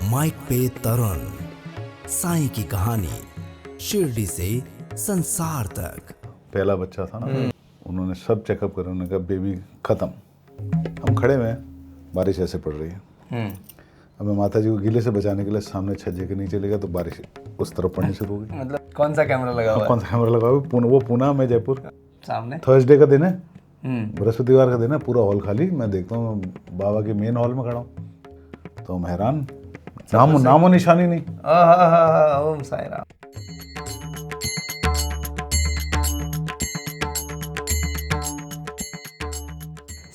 Mic पे तरुण, साईं की कहानी शिरडी से संसार तक। पहला बच्चा था ना, उन्होंने सब चेकअप करा, उन्होंने कहा बेबी खत्म। हम खड़े हुए हैं, बारिश ऐसे पड़ रही है। अब मैं माता जी को गीले से बचाने के लिए सामने छज्जे के नीचे ले गया तो बारिश उस तरफ पड़नी शुरू हो गई। मतलब कौन सा कैमरा लगा हुआ है? कौन सा कैमरा लगा हुआ है? वो पुणे में, जयपुर। सामने थर्सडे का दिन है, बृहस्पतिवार का दिन है, पूरा हॉल खाली। मैं देखता हूँ बाबा के मेन हॉल में खड़ा हूँ, तो मैं हैरान, नामो निशानी नहीं। ओम साईं राम।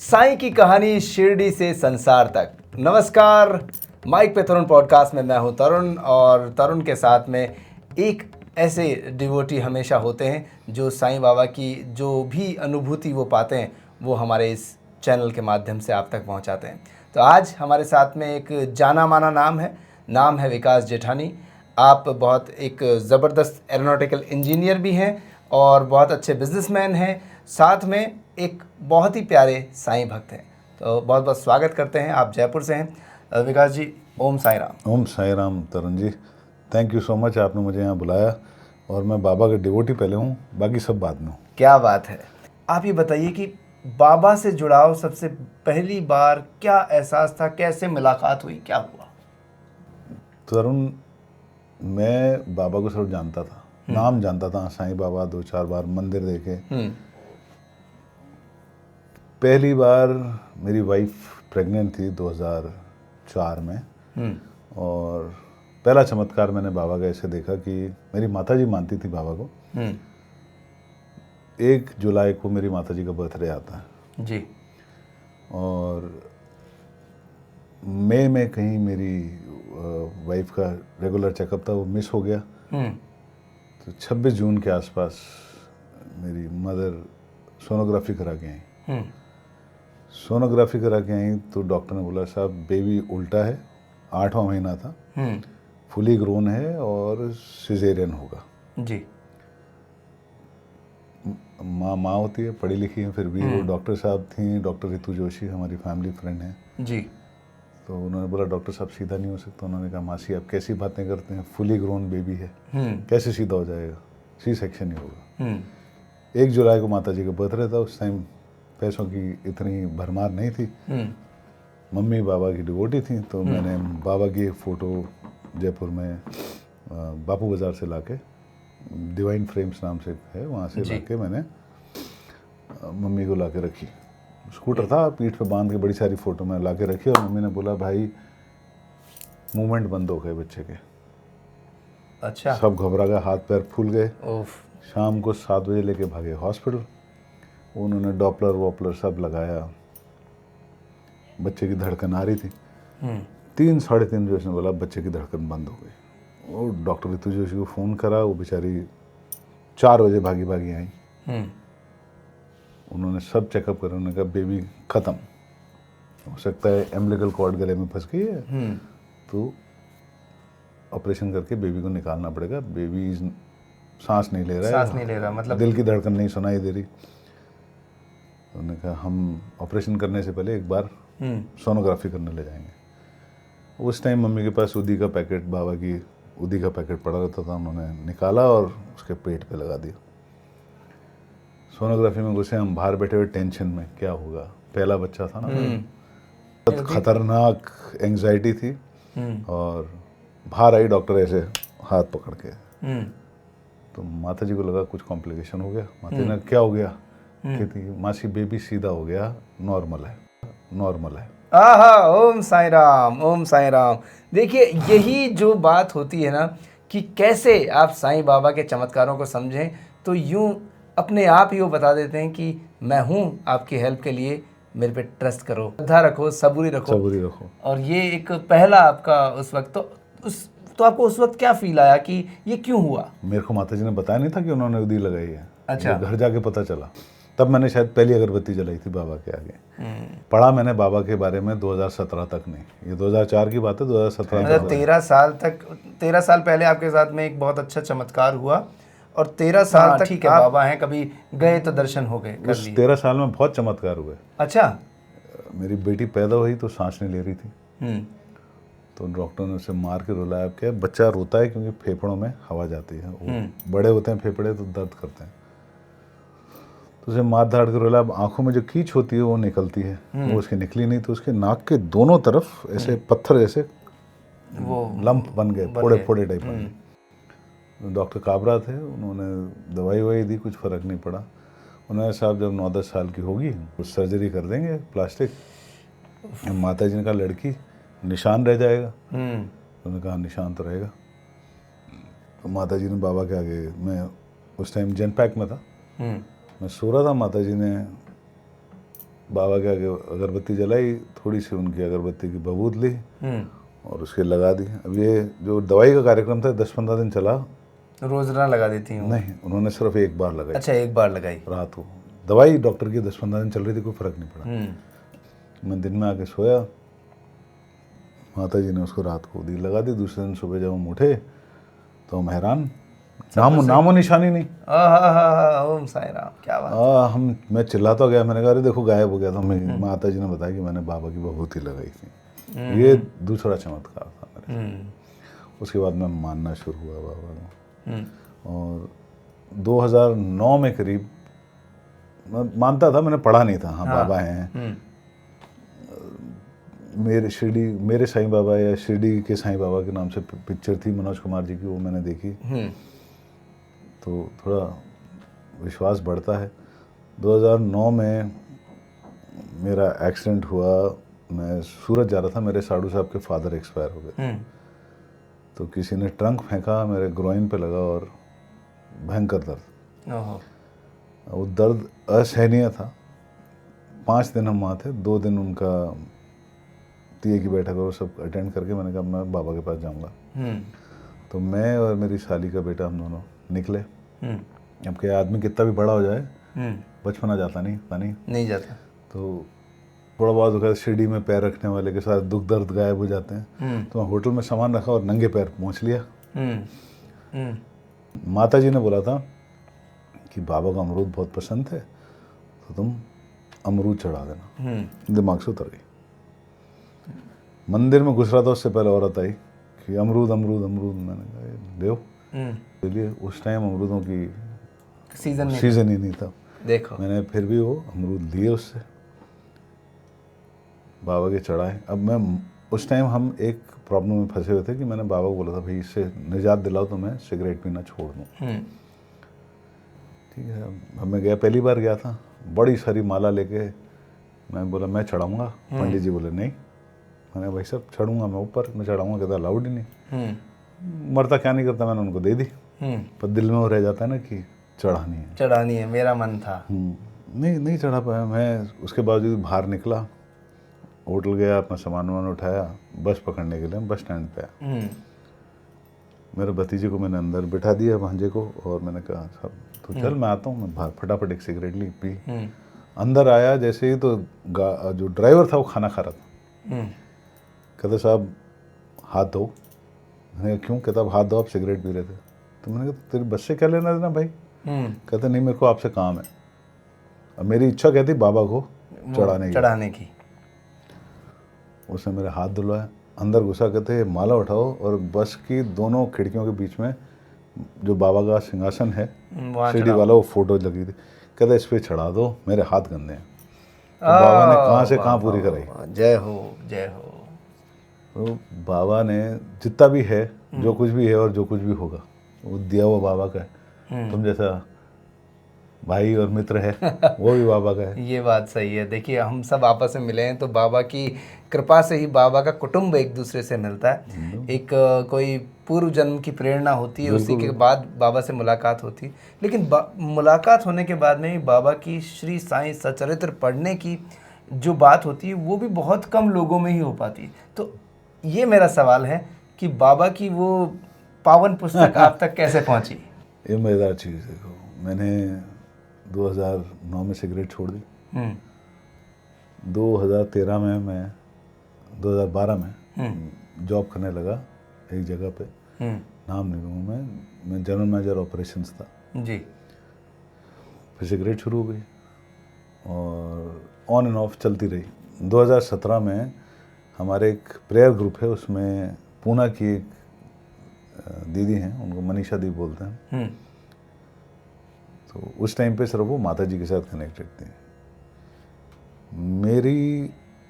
साईं की कहानी शिरडी से संसार तक। नमस्कार, माइक पे तरुण पॉडकास्ट में मैं हूं तरुण, और तरुण के साथ में एक ऐसे डिवोटी हमेशा होते हैं जो साईं बाबा की जो भी अनुभूति वो पाते हैं वो हमारे इस चैनल के माध्यम से आप तक पहुंचाते हैं। तो आज हमारे साथ में एक जाना माना नाम है विकास जेठानी। आप बहुत एक ज़बरदस्त एरोनॉटिकल इंजीनियर भी हैं और बहुत अच्छे बिजनेसमैन हैं, साथ में एक बहुत ही प्यारे साईं भक्त हैं। तो बहुत बहुत स्वागत करते हैं, आप जयपुर से हैं। विकास जी, Om Sai Ram. Om Sai Ram Tarun ji, thank you so much, आपने मुझे यहाँ बुलाया। और मैं बाबा का डिवोटी पहले हूँ, बाकी सब बाद में हूँ। क्या बात है। आप ये बताइए कि बाबा से जुड़ाव सबसे पहली बार क्या एहसास था, कैसे मुलाकात हुई, क्या हुआ? तरुण, मैं बाबा को सब जानता था, नाम जानता था, साईं बाबा, 2-4 बार मंदिर देखे। पहली बार मेरी वाइफ प्रेग्नेंट थी 2004 में, और पहला चमत्कार मैंने बाबा का ऐसे देखा कि मेरी माता जी मानती थी बाबा को। 1 जुलाई को मेरी माता जी का बर्थडे आता है जी, और मई में कहीं मेरी वाइफ का रेगुलर चेकअप था, वो मिस हो गया। तो 26 जून के आसपास मेरी मदर सोनोग्राफी करा के आई। सोनोग्राफी करा के आई तो डॉक्टर ने बोला, साहब बेबी उल्टा है, 8वां महीना था, फुली ग्रोन है और सिजेरियन होगा। जी। माँ होती है, पढ़ी लिखी है, फिर भी वो डॉक्टर साहब थी, डॉक्टर रितु जोशी, हमारी फैमिली फ्रेंड है जी। तो उन्होंने बोला, डॉक्टर साहब सीधा नहीं हो सकता। उन्होंने कहा, मासी आप कैसी बातें करते हैं, फुली ग्रोन बेबी है, कैसे सीधा हो जाएगा, सी सेक्शन ही होगा। 1 जुलाई को माता जी का बर्थडे था, उस टाइम पैसों की इतनी भरमार नहीं थी। मम्मी बाबा की डिवोटी थी, तो मैंने बाबा की एक फ़ोटो जयपुर में बापू बाज़ार से लाके, डिवाइन फ्रेम्स नाम से है, वहाँ से लाके मैंने मम्मी को लाके रखी। स्कूटर था, पीठ पे बांध के बड़ी सारी फ़ोटो मैं लाके रखी, और मम्मी ने बोला, भाई मूवमेंट बंद हो गए बच्चे के। अच्छा। सब घबरा गए, हाथ पैर फूल गए। ओफ। शाम को 7 बजे लेके भागे हॉस्पिटल। उन्होंने डॉपलर वॉपलर सब लगाया, बच्चे की धड़कन आ रही थी। 3-3:30 बजे उसने बोला, बच्चे की धड़कन बंद हो गई। वो डॉक्टर रितु जोशी को फ़ोन करा, वो बेचारी 4 बजे भागी आई। उन्होंने सब चेकअप करा, उन्होंने कहा बेबी ख़त्म, हो सकता है एम्बिलिकल कॉर्ड गले में फंस गई है, तो ऑपरेशन करके बेबी को निकालना पड़ेगा। बेबी सांस नहीं ले रहा है, सांस नहीं ले रहा, मतलब दिल की धड़कन नहीं सुनाई दे रही। उन्होंने कहा, हम ऑपरेशन करने से पहले एक बार सोनोग्राफी करने ले जाएंगे। उस टाइम मम्मी के पास उदी का पैकेट, बाबा की उदी का पैकेट पड़ा रहता था, उन्होंने निकाला और उसके पेट पे लगा दिया। सोनोग्राफी में घुसे, हम बाहर बैठे हुए टेंशन में, क्या होगा, पहला बच्चा था ना, बहुत खतरनाक एंग्जाइटी थी। और बाहर आई डॉक्टर ऐसे हाथ पकड़ के, तो माता जी को लगा कुछ कॉम्प्लिकेशन हो गया। माता जी ने, क्या हो गया? कहती, मासी बेबी सीधा हो गया, नॉर्मल है। आहा, ओम साईं राम, ओम साईं राम। देखिए, यही जो बात होती है ना कि कैसे आप साईं बाबा के चमत्कारों को समझें, तो यूं अपने आप ही वो बता देते हैं कि मैं हूँ आपकी हेल्प के लिए, मेरे पे ट्रस्ट करो, श्रद्धा रखो, सबूरी रखो। और ये एक पहला आपका उस वक्त तो आपको उस वक्त क्या फील आया कि ये क्यों हुआ? मेरे को माता जी ने बताया नहीं था कि उन्होंने उदी लगाई है। अच्छा। घर जाके पता चला, तब मैंने शायद पहली अगरबत्ती जलाई थी बाबा के आगे। पढ़ा मैंने बाबा के बारे में 2017 तक नहीं, ये 2004 की बात है, 2017 मतलब 13 साल पहले आपके साथ में एक बहुत अच्छा चमत्कार हुआ, और 13 साल तक ठीक है बाबा हैं, कभी गए तो दर्शन हो गए, कर लिए। 13 साल में बहुत चमत्कार हुए। अच्छा। मेरी बेटी पैदा हुई तो सांस नहीं ले रही थी, तो डॉक्टर ने उसे मार के रुलाया। अब क्या है, बच्चा रोता है क्योंकि फेफड़ों में हवा जाती है, वो बड़े होते हैं फेफड़े तो दर्द करते हैं, तो उसे मार धाड़ के रुलाया। अब आंखों में जो कीच होती है वो निकलती है, वो उसकी निकली नहीं, तो उसके नाक के दोनों तरफ ऐसे पत्थर जैसे वो लंप बन गए, फोड़े फोड़े टाइप बन गए। डॉक्टर काबरा थे, उन्होंने दवाई ववाई दी, कुछ फ़र्क नहीं पड़ा। उन्होंने साहब जब 9-10 साल की होगी कुछ सर्जरी कर देंगे प्लास्टिक। माता जी ने कहा लड़की निशान रह जाएगा। उन्होंने कहा निशान तो रहेगा। तो माता जी ने बाबा के आगे, मैं उस टाइम जनपैक में था, मैं सो रहा था, माता जी ने बाबा के आगे अगरबत्ती जलाई, थोड़ी सी उनकी अगरबत्ती की बबूत ली और उसके लगा दी। अब ये जो दवाई का कार्यक्रम था 10-15 दिन चला। रोजाना लगा देती हूँ? नहीं, उन्होंने सिर्फ एक बार लगाई। अच्छा, एक बार लगाई रात को। दवाई डॉक्टर की 10-15 दिन चल रही थी, कोई फ़र्क नहीं पड़ा। मैं दिन में आके सोया, माता जी ने उसको रात को दी लगा दी। दूसरे दिन सुबह जब हम उठे तो हम हैरान, नामो निशानी नहीं। ओम साई राम, क्या बात। मैं चिल्लाता गया, मैंने कहा अरे देखो गायब हो गया था। माता जी ने बताया कि मैंने बाबा की बबूती लगाई थी। ये दूसरा चमत्कार था मेरे। उसके बाद मैं मानना शुरू हुआ बाबा को, और 2009 में करीब मैं मानता था, मैंने पढ़ा नहीं था हाँ बाबा हैं। मेरे साईं बाबा या शिरडी के साईं बाबा के नाम से पिक्चर थी मनोज कुमार जी की, वो मैंने देखी, तो थोड़ा विश्वास बढ़ता है। 2009 में मेरा एक्सीडेंट हुआ, मैं सूरत जा रहा था, मेरे साधु साहब के फादर एक्सपायर हो गए। तो किसी ने ट्रंक फेंका, मेरे ग्रोइन पे लगा और भयंकर दर्द। वो दर्द असहनीय था। 5 दिन हम वहाँ थे, 2 दिन उनका तीये की बैठक और सब अटेंड करके मैंने कहा मैं बाबा के पास जाऊँगा। तो मैं और मेरी साली का बेटा हम दोनों निकले। अब क्या, आदमी कितना भी बड़ा हो जाए बचपना जाता नहीं जाता। तो थोड़ा बहुत होगा, शिरडी में पैर रखने वाले के साथ दुख दर्द गायब हो जाते हैं। तो मैं होटल में सामान रखा और नंगे पैर पहुंच लिया। माता जी ने बोला था कि बाबा को अमरूद बहुत पसंद है, तो तुम अमरूद चढ़ा देना। दिमाग से उतर गई। मंदिर में घुस रहा था, उससे पहले औरत आई कि अमरूद अमरूद अमरूद। मैंने कहा देव चलिए। उस टाइम अमरूदों की सीजन ही नहीं था। देखो, मैंने फिर भी वो अमरूद लिए उससे, बाबा के चढ़ाए। अब मैं उस टाइम हम एक प्रॉब्लम में फंसे हुए थे कि मैंने बाबा को बोला था भाई इससे निजात दिलाओ तो मैं सिगरेट पीना छोड़ दूँ। ठीक है। अब मैं गया, पहली बार गया था, बड़ी सारी माला लेके मैं बोला मैं चढ़ाऊँगा। पंडित जी बोले नहीं। मैंने भाई साहब चढ़ूँगा मैं ऊपर, मैं चढ़ाऊँगा, कहता अलाउड ही नहीं। मरता क्या नहीं करता, मैंने उनको दे दी। पर दिल में वो रह जाता है ना कि चढ़ानी है, मेरा मन था। नहीं चढ़ा पाया मैं। उसके बावजूद बाहर निकला, होटल गया, अपना सामान वामान उठाया, बस पकड़ने के लिए बस स्टैंड पे आया। मेरे भतीजे को मैंने अंदर बिठा दिया, भांजे को, और मैंने कहा साहब तो चल मैं आता हूँ। मैं बाहर फटाफट एक सिगरेट ली, पी। अंदर आया जैसे ही तो जो ड्राइवर था वो खाना खा रहा था। कहते साहब हाथ धो। मैंने कहा क्यों? कहता अब हाथ धो, आप सिगरेट पी रहे थे। तो मैंने कहा तेरी बस से क्या लेना देना भाई? कहते नहीं मेरे को आपसे काम है। अब मेरी इच्छा कहती बाबा को चढ़ाने की। उसने मेरे हाथ धुलवाया, अंदर घुसा, कहते माला उठाओ और बस की दोनों खिड़कियों के बीच में जो बाबा का सिंहासन है शिरडी वाला, वो फोटो लगी थी। कहते इस पर चढ़ा दो, मेरे हाथ गंदे हैं। तो बाबा ने कहाँ से कहाँ पूरी कराई। जय हो जय हो। तो बाबा ने जितना भी है, जो कुछ भी है और जो कुछ भी होगा, वो दिया हुआ बाबा का है। तुम जैसा भाई और मित्र है वो भी बाबा का है। ये बात सही है। देखिए हम सब आपस में मिले हैं तो बाबा की कृपा से ही बाबा का कुटुंब एक दूसरे से मिलता है। एक कोई पूर्व जन्म की प्रेरणा होती है, उसी के बाद बाबा से मुलाकात होती है। लेकिन मुलाकात होने के बाद में भी बाबा की श्री साईं सचरित्र पढ़ने की जो बात होती है वो भी बहुत कम लोगों में ही हो पाती है। तो ये मेरा सवाल है कि बाबा की वो पावन पुस्तक आप तक कैसे पहुंची? ये मज़ेदार चीज़ देखो, मैंने 2009 में सिगरेट छोड़ दी। 2013 में मैं 2012 में जॉब करने लगा एक जगह पे, नाम नहीं लूँगा मैं जनरल मैनेजर ऑपरेशंस था जी। फिर सिगरेट शुरू हो गई और ऑन एंड ऑफ चलती रही। 2017 में हमारे एक प्रेयर ग्रुप है, उसमें पूना की एक दीदी हैं, उनको मनीषा दी बोलते हैं। तो उस टाइम पे सिर्फ वो माता जी के साथ कनेक्टेड थी।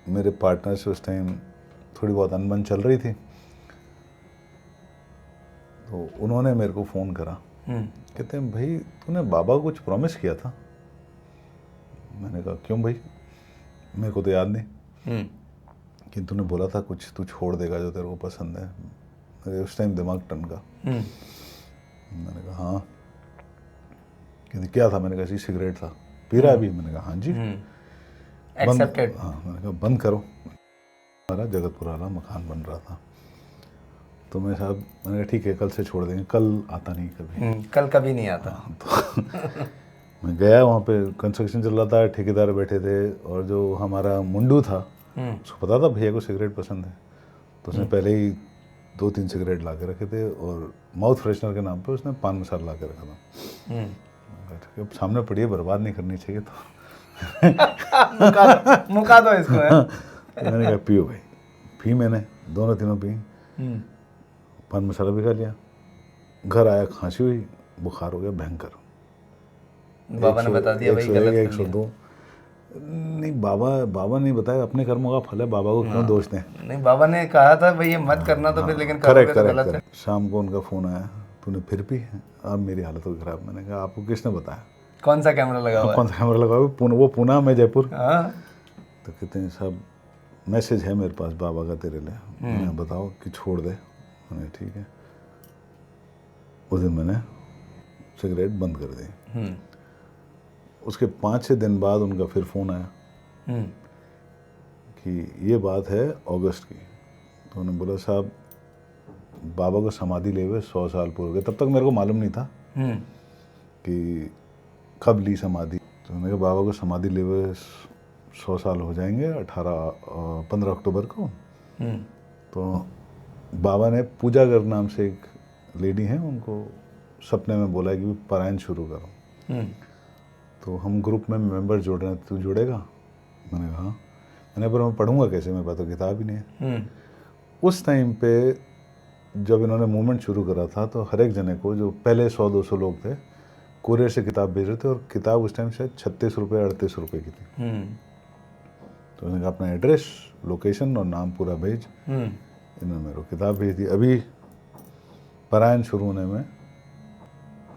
मेरे पार्टनर से उस टाइम थोड़ी बहुत अनबन चल रही थी, तो उन्होंने मेरे को फ़ोन करा, कहते हैं भाई तूने बाबा को कुछ प्रॉमिस किया था। मैंने कहा क्यों भाई, मेरे को तो याद नहीं कि तूने बोला था कुछ तू छोड़ देगा जो तेरे को पसंद है। मेरे उस टाइम दिमाग टनका। मैंने कहा हाँ। कहते क्या था? मैंने कहा सिगरेट था। पी रहा है अभी? मैंने कहा हाँ जी। एक्सेप्टेड। हाँ, मैंने कहा बंद करो। हमारा जगतपुरा वाला मकान बन रहा था, तो मैं साहब मैंने कहा ठीक है कल से छोड़ देंगे। कल आता नहीं कभी। कल कभी नहीं आता। तो मैं गया, वहाँ पे कंस्ट्रक्शन चल रहा था, ठेकेदार बैठे थे, और जो हमारा मुंडू था उसको पता था भैया को सिगरेट पसंद है, तो उसने पहले ही 2-3 सिगरेट ला के रखे थे, और माउथ फ्रेशनर के नाम पे उसने पान मसाला ला के रखा था। अब सामने पड़ी है, बर्बाद नहीं करनी चाहिए, तो मुका दो इसको है? मैंने कहा पियो भाई। पी मैंने, दोनों तीनों पी, पान मसाला भी खा लिया। घर आया, खांसी हुई, बुखार हो गया भयंकर। बाबा ने बता दिया भाई गलत कर लिया। 102 नहीं, बाबा नहीं बताया, अपने कर्मों का फल है, बाबा को क्यों दोष दें। नहीं, बाबा ने कहा था भाई ये मत करना, तो फिर लेकिन करोगे तो गलत है। शाम को उनका फ़ोन आया, तूने फिर पी? अब मेरी हालत हो खराब। मैंने कहा आपको किसने बताया? कौन सा कैमरा लगा हुआ है? कौन सा कैमरा लगा हुआ है? वो पुणे, मैं जयपुर। हाँ। तो कहते हैं साहब मैसेज है मेरे पास बाबा का तेरे लिए। मैंने बताओ कि छोड़ दे। मैंने ठीक है। उस दिन मैंने सिगरेट बंद कर दी। उसके 5-6 दिन बाद उनका फिर फ़ोन आया कि ये बात है अगस्त की। तो उन्होंने बोला साहब बाबा को समाधि ले हुए 100 साल पूरे हो गए। तब तक मेरे को मालूम नहीं था कि कब ली समाधि। तो मैंने कहा बाबा को समाधि ले हुए 100 साल हो जाएंगे 15 अक्टूबर को। तो बाबा ने पूजा कर नाम से एक लेडी हैं, उनको सपने में बोला कि पारायण शुरू करो। तो हम ग्रुप में मेंबर जोड़ रहे हैं, तू जुड़ेगा? मैंने कहा हाँ। मैंने पर मैं पढ़ूंगा कैसे, मेरे पास तो किताब ही नहीं है। उस टाइम पे जब इन्होंने मूवमेंट शुरू करा था, तो हर एक जने को, जो पहले 100-200 लोग थे, कुरियर से किताब भेज रहे थे, और किताब उस टाइम शायद 36 रुपये 38 रुपये की थी। तो उन्होंने कहा अपना एड्रेस, लोकेशन और नाम पूरा भेज। इन्होंने मेरे को किताब भेज दी। अभी पारायण शुरू होने में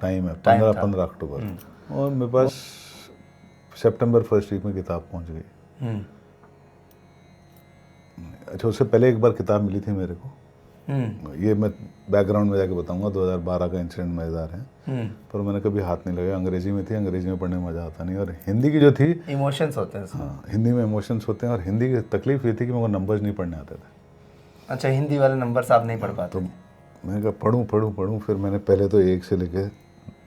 टाइम है, 15 अक्टूबर, और मेरे पास सितंबर फर्स्ट वीक में किताब पहुंच गई। अच्छा, उससे पहले एक बार किताब मिली थी मेरे को। ये मैं बैकग्राउंड में जाके बताऊंगा, 2012 का इंसिडेंट मज़ेदार है, पर मैंने कभी हाथ नहीं लगाया। अंग्रेजी में थी, अंग्रेजी में पढ़ने में मज़ा आता नहीं, और हिंदी की जो थी, इमोशंस होते हैं। हाँ, हिंदी में इमोशंस होते हैं, और हिंदी की तकलीफ ये थी कि मेरे को नंबर्स नहीं पढ़ने आते थे। अच्छा, हिंदी वाले नंबर्स आप नहीं पढ़ पाते? तो मैंने कहा पढ़ूँ। फिर मैंने पहले तो 1 से लेके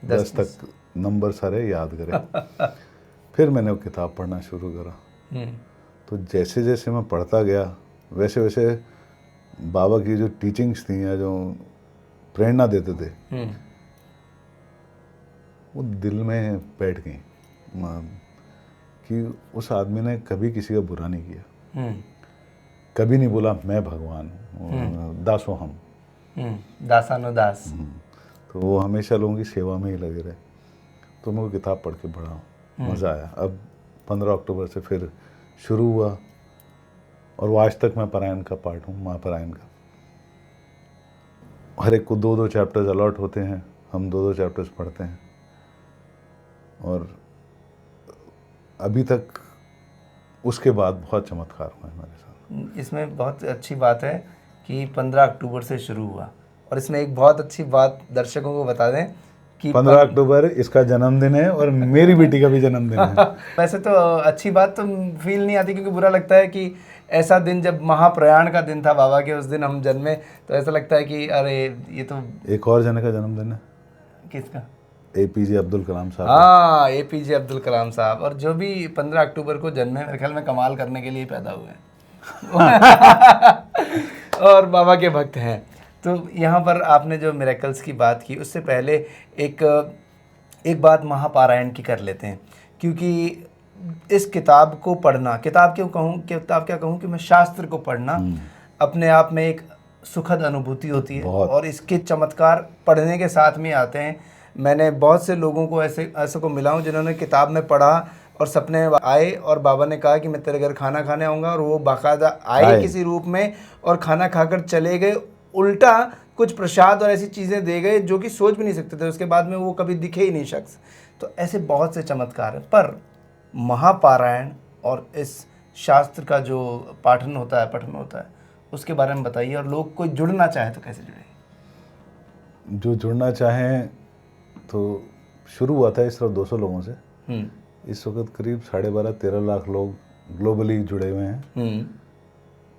10 तक नंबर सारे याद करे। फिर मैंने वो किताब पढ़ना शुरू करा। तो जैसे जैसे मैं पढ़ता गया, वैसे वैसे बाबा की जो टीचिंग्स थी, या जो प्रेरणा देते थे, वो दिल में बैठ गई कि उस आदमी ने कभी किसी का बुरा नहीं किया। कभी नहीं बोला मैं भगवान हूँ, दासो हम, दासानो दास। तो वो हमेशा लोगों की सेवा में ही लगे रहे। तो मैं वो किताब पढ़ के पढ़ा, मज़ा आया। अब 15 अक्टूबर से फिर शुरू हुआ, और वो आज तक मैं पारायण का पार्ट हूँ, महापारायण का। हर एक को 2-2 चैप्टर्स अलॉट होते हैं, हम 2-2 चैप्टर्स पढ़ते हैं, और अभी तक उसके बाद बहुत चमत्कार हुआ है हमारे साथ। इसमें बहुत अच्छी बात है कि 15 अक्टूबर से शुरू हुआ, और इसमें एक बहुत अच्छी बात दर्शकों को बता दें कि 15 अक्टूबर इसका जन्मदिन है, और मेरी बेटी का भी जन्मदिन है। वैसे तो अच्छी बात तो फील नहीं आती, क्योंकि बुरा लगता है कि ऐसा दिन, जब महाप्रयाण का दिन था बाबा के, उस दिन हम जन्मे, तो ऐसा लगता है कि अरे ये तो। एक और जने का जन्मदिन है। किसका? APJ अब्दुल कलाम साहब। हाँ, APJ अब्दुल कलाम साहब। और जो भी 15 अक्टूबर को जन्मे, मेरे ख्याल में कमाल करने के लिए पैदा हुए हैं और बाबा के भक्त हैं। तो यहाँ पर आपने जो मिरेकल्स की बात की, उससे पहले एक बात महापारायण की कर लेते हैं, क्योंकि इस किताब को पढ़ना, किताब क्या कहूँ कि मैं शास्त्र को पढ़ना अपने आप में एक सुखद अनुभूति होती है और इसके चमत्कार पढ़ने के साथ में आते हैं। मैंने बहुत से लोगों को ऐसे को मिला हूँ जिन्होंने किताब में पढ़ा और सपने आए और बाबा ने कहा कि मैं तेरे घर खाना खाने आऊँगा, और वो बाकायदा आए किसी रूप में और खाना खाकर चले गए। उल्टा कुछ प्रसाद और ऐसी चीज़ें दे गए जो कि सोच भी नहीं सकते थे, उसके बाद में वो कभी दिखे ही नहीं शख्स। तो ऐसे बहुत से चमत्कार हैं। पर महापारायण और इस शास्त्र का जो पठन होता है उसके बारे में बताइए, और लोग कोई जुड़ना चाहे तो कैसे जुड़े? जो जुड़ना चाहें तो शुरू हुआ था सिर्फ 200 लोगों से। इस वक्त करीब 12.5-13 लाख लोग ग्लोबली जुड़े हुए हैं।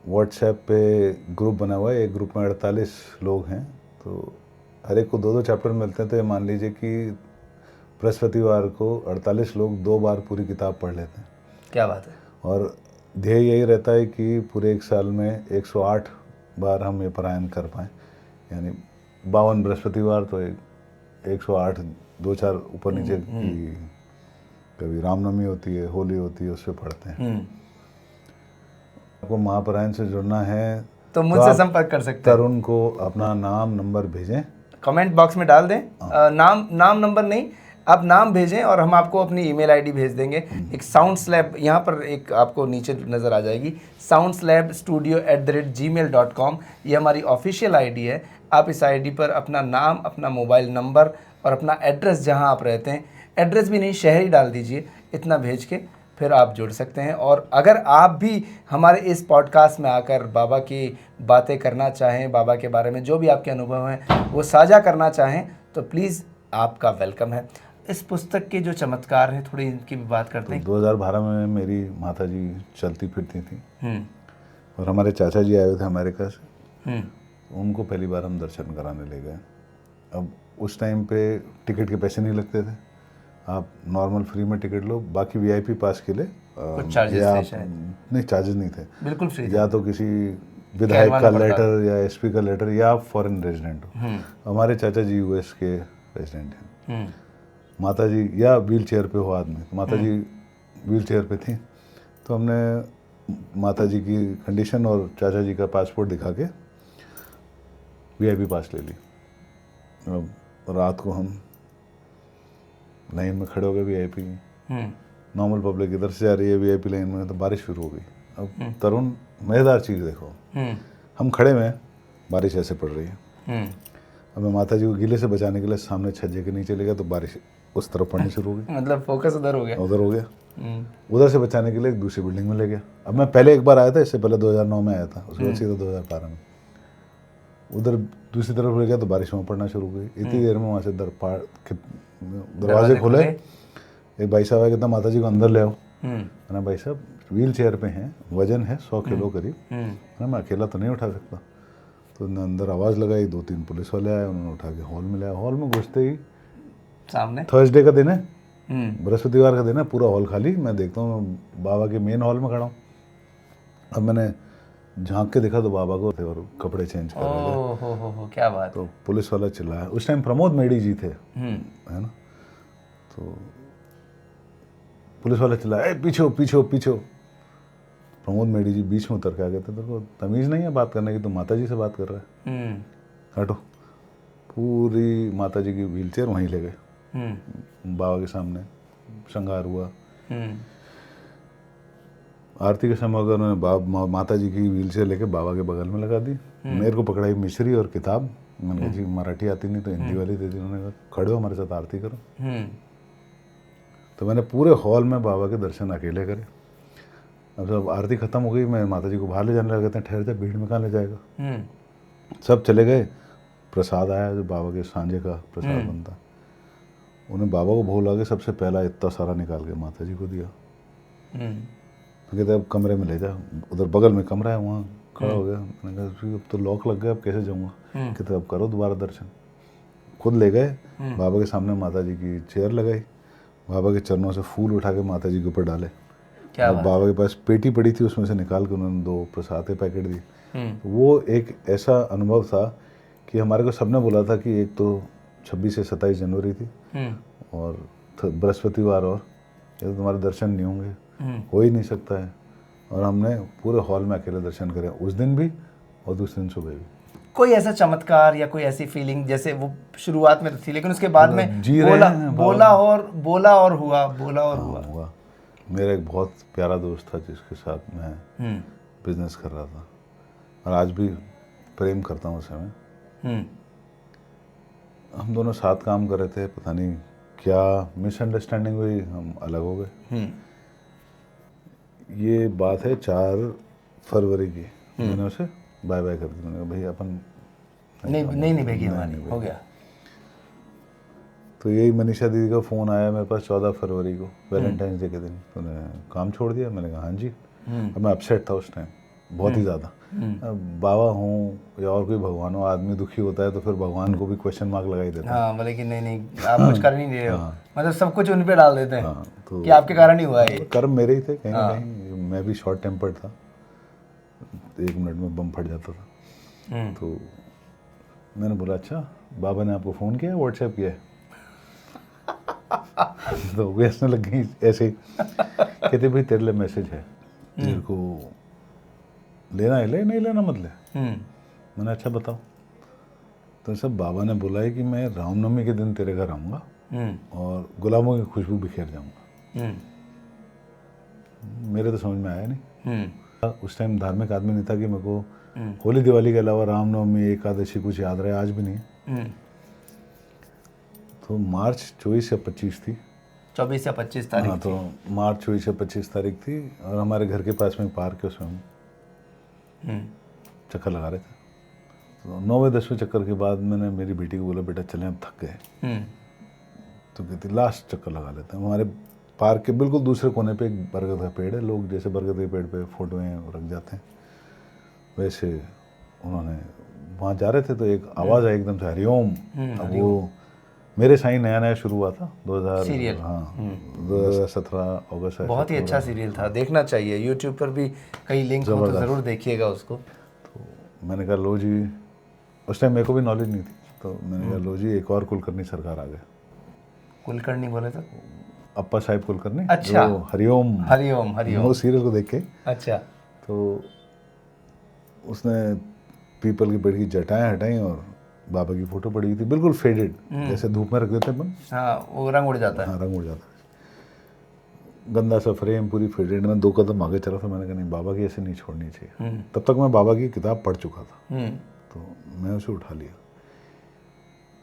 व्हाट्सएप पे ग्रुप बना हुआ है, एक ग्रुप में 48 लोग हैं। तो हर एक को 2-2 चैप्टर मिलते हैं। तो ये मान लीजिए कि बृहस्पतिवार को 48 लोग 2 बार पूरी किताब पढ़ लेते हैं। क्या बात है। और ध्येय यही रहता है कि पूरे एक साल में 108 बार हम ये पारायण कर पाएँ, यानी 52 बृहस्पतिवार तो 108 2-4 ऊपर नीचे की, कभी रामनवमी होती है, होली होती है, उस पर पढ़ते हैं। आपको महापारायण से जुड़ना है तो मुझसे संपर्क कर सकते हैं। तरुण को अपना नाम नंबर भेजें, कमेंट बॉक्स में डाल दें। नाम नंबर नहीं, आप नाम भेजें और हम आपको अपनी ईमेल आईडी भेज देंगे। एक साउंड्स लैब यहाँ पर एक आपको नीचे नज़र आ जाएगी, soundslabstudio@gmail.com। ये हमारी ऑफिशियल आईडी है। आप इस आईडी पर अपना नाम, अपना मोबाइल नंबर और अपना एड्रेस, जहाँ आप रहते हैं, एड्रेस भी नहीं, शहर ही डाल दीजिए। इतना भेज के फिर आप जुड़ सकते हैं। और अगर आप भी हमारे इस पॉडकास्ट में आकर बाबा की बातें करना चाहें, बाबा के बारे में जो भी आपके अनुभव हैं वो साझा करना चाहें, तो प्लीज़ आपका वेलकम है। इस पुस्तक के जो चमत्कार हैं थोड़ी इनकी भी बात करते हैं। 2012 में मेरी माता जी चलती फिरती थी और हमारे चाचा जी आए हुए थे अमेरिका से। उनको पहली बार हम दर्शन कराने ले गए। अब उस टाइम पे टिकट के पैसे नहीं लगते थे, आप नॉर्मल फ्री में टिकट लो, बाकी वीआईपी पास के लिए कुछ चार्जेस थे शायद? नहीं, चार्जेस नहीं थे, बिल्कुल फ्री। या तो किसी विधायक का लेटर या एसपी का लेटर, या आप फॉरेन रेजिडेंट हो। हमारे चाचा जी यूएस के रेजिडेंट हैं। माता जी या व्हील चेयर पे हो आदमी, तो माता जी व्हील चेयर पे थी। तो हमने माता जी की कंडीशन और चाचा जी का पासपोर्ट दिखा के वीआईपी पास ले ली। रात को हम लाइन में खड़े हो गए वीआईपी की। नॉर्मल पब्लिक इधर से जा रही है वीआईपी लाइन में, तो बारिश शुरू हो गई। अब तरुण मज़ेदार चीज़ देखो, हम खड़े में बारिश ऐसे पड़ रही है। अब मैं माता जी को गीले से बचाने के लिए सामने छज्जे के नीचे ले गया, तो बारिश उस तरफ पड़नी शुरू हो गई। मतलब फोकस उधर हो गया। उधर से बचाने के लिए एक दूसरी बिल्डिंग में ले गया। अब मैं पहले एक बार आया था, इससे पहले 2009 में आया था, उसके बाद सीधा 2012 में। उधर दूसरी तरफ ले गया तो बारिश वहाँ पड़ना शुरू हो गई। इतनी देर में वहाँ से दरवाजे खोले, एक भाई साहब आए, कहता माता जी को अंदर ले आओ। मैंने भाई साहब व्हील चेयर पे हैं, वजन है 100 किलो करीब, मैं अकेला तो नहीं उठा सकता। तो अंदर आवाज़ लगाई, 2-3 पुलिस वाले आए, उन्होंने उठा के हॉल में लाया। हॉल में घुसते ही सामने थर्सडे का दिन है, बृहस्पतिवार का दिन है, पूरा हॉल खाली। मैं देखता हूँ बाबा के मेन हॉल में खड़ा हूँ। अब मैंने झांक के देखा तो बाबा को थे और कपड़े चेंज कर रहे थे। हो क्या बात। तो पुलिस वाला चिल्लाया। उस टाइम प्रमोद मेडी जी थे, है ना। तो पुलिस वाला चिल्लाया, पीछे पीछे पीछे। प्रमोद मेडी जी बीच में उतर के आ गए थे। तो तमीज़ नहीं है बात करने की, तो माता जी से बात कर रहा है, हटो। पूरी माता जी की व्हील चेयर वहीं ले गए, बाबा के सामने श्रृंगार हुआ। आरती के समय अगर उन्होंने माता जी की व्हील चेयर लेके बाबा के बगल में लगा दी। मेरे को पकड़ाई मिश्री और किताब। मैंने कहा जी मराठी आती नहीं, तो हिंदी वाली दे दी। उन्होंने कहा खड़े हो हमारे साथ आरती करो। तो मैंने पूरे हॉल में बाबा के दर्शन अकेले करे। अब जब आरती खत्म हो गई, मैं माता जी को बाहर ले जाने लगा। कहते हैं ठहर जा, भीड़ में कहाँ ले जाएगा। सब चले गए। प्रसाद आया, जो बाबा के सांझे का प्रसाद बनता, उन्हें बाबा को भोग लगा के सबसे पहला इतना सारा निकाल के माता जी को दिया। तो कहते अब कमरे में ले जा, उधर बगल में कमरा है, वहाँ खड़ा हो गया। मैंने कहा अब तो लॉक लग गया, अब कैसे जाऊँगा। कहते अब करो दोबारा दर्शन। खुद ले गए, बाबा के सामने माता जी की चेयर लगाई, बाबा के चरणों से फूल उठा के माता जी के ऊपर डाले। और बाबा के पास पेटी पड़ी थी, उसमें से निकाल के उन्होंने 2 प्रसाद के पैकेट दिए। वो एक ऐसा अनुभव था कि हमारे को सबने बोला था कि एक तो 26 से 27 जनवरी थी और बृहस्पतिवार और ये तो तुम्हारे दर्शन नहीं होंगे, हो ही नहीं सकता है। और हमने पूरे हॉल में अकेले दर्शन करे उस दिन भी और दूसरे दिन सुबह भी। कोई ऐसा चमत्कार या कोई ऐसी फीलिंग, जैसे वो शुरुआत में तो थी लेकिन उसके बाद में जी रहे हैं बोला और हुआ। हुआ। मेरा एक बहुत प्यारा दोस्त था जिसके साथ मैं बिजनेस कर रहा था और आज भी प्रेम करता हूँ उसे मैं। हम दोनों साथ काम कर रहे थे, पता नहीं क्या मिसअंडरस्टैंडिंग हुई, हम अलग हो गए। ये बात है 4 फरवरी की। मैंने उसे बाय बाय कर दी। मैंने कहा भाई अपन नहीं निभेगी हमारी, हो गया। तो यही मनीषा दीदी का फ़ोन आया मेरे पास 14 फरवरी को, वैलेंटाइंस डे के दिन। तूने काम छोड़ दिया? मैंने कहा हाँ जी। अब मैं अपसेट था उस टाइम बहुत ही ज़्यादा। बाबा हूँ या और कोई भगवान हो, आदमी दुखी होता है तो फिर भगवान को भी क्वेश्चन मार्क लगा ही देता है। हाँ, बोले कि नहीं आप कुछ कर नहीं रहे हो। मतलब सब कुछ उन पे डाल देते हैं। हाँ, तो कि आपके कारण ही हुआ है ये। कर्म मेरे ही थे कहीं ना कहीं। मैं भी शॉर्ट टेम्पर्ड था, 1 मिनट में बम फट जाता था। तो मैंने बोला अच्छा बाबा ने आपको फ़ोन किया, व्हाट्सएप किया? तो वो हंसने लग गई ऐसे ही। कहते भाई तेरे लिए मैसेज है, तेरे को लेना है ले, नहीं लेना मत ले। मैंने अच्छा बताओ। तो सब बाबा ने बोला है कि मैं रामनवमी के दिन तेरे घर आऊँगा और गुलाबों की खुशबू बिखेर जाऊँगा। मेरे तो समझ में आया नहीं। उस टाइम धार्मिक आदमी नहीं था कि मेरे को होली दिवाली के अलावा रामनवमी एकादशी कुछ याद रहे, आज भी नहीं। तो मार्च 24 या 25 थी, 24 या 25 तारीख। हाँ, तो मार्च 24 या 25 तारीख थी और हमारे घर के पास में पार्क है, उसमें हम चक्कर लगा रहे थे। तो 9वें-10वें चक्कर के बाद मैंने मेरी बेटी को बोला बेटा चलें अब थक गए। तो कहती लास्ट चक्कर लगा लेते हैं। हमारे पार्क के बिल्कुल दूसरे कोने पे एक बरगद का पेड़ है। लोग जैसे बरगद के पेड़ पे फोटोएं रख जाते हैं वैसे उन्होंने वहाँ जा रहे थे तो एक आवाज़ आई एकदम से हरिओम। अब वो मेरे साईं नया नया शुरू हुआ था 2000 हाँ 2017 अगस्त। बहुत ही अच्छा सीरियल था, देखना चाहिए। यूट्यूब पर भी कई लिंक हो तो ज़रूर देखिएगा उसको। तो मैंने कहा लो जी, उस टाइम मेरे को भी नॉलेज नहीं थी, तो मैंने कहा लो जी एक और कुलकर्णी सरकार आ गए। कुलकर्णी बोले तो अप्पा साहिब कुलकर्णी। अच्छा, हरिओम वो सीरियल को देख के। अच्छा। तो उसने पीपल के पेड़ की जटाएं हटाई और बाबा की फोटो पड़ी हुई थी, बिल्कुल फेडेड, जैसे धूप में रख देते हैं अपन। हाँ, वो रंग उड़ जाता है। हाँ, रंग उड़ जाता है। गंदा सा फ्रेम, पूरी फेडेड। मैं 2 कदम आगे चला था। मैंने कहा नहीं बाबा की ऐसे नहीं छोड़नी चाहिए। तब तक मैं बाबा की किताब पढ़ चुका था। तो मैं उसे उठा लिया।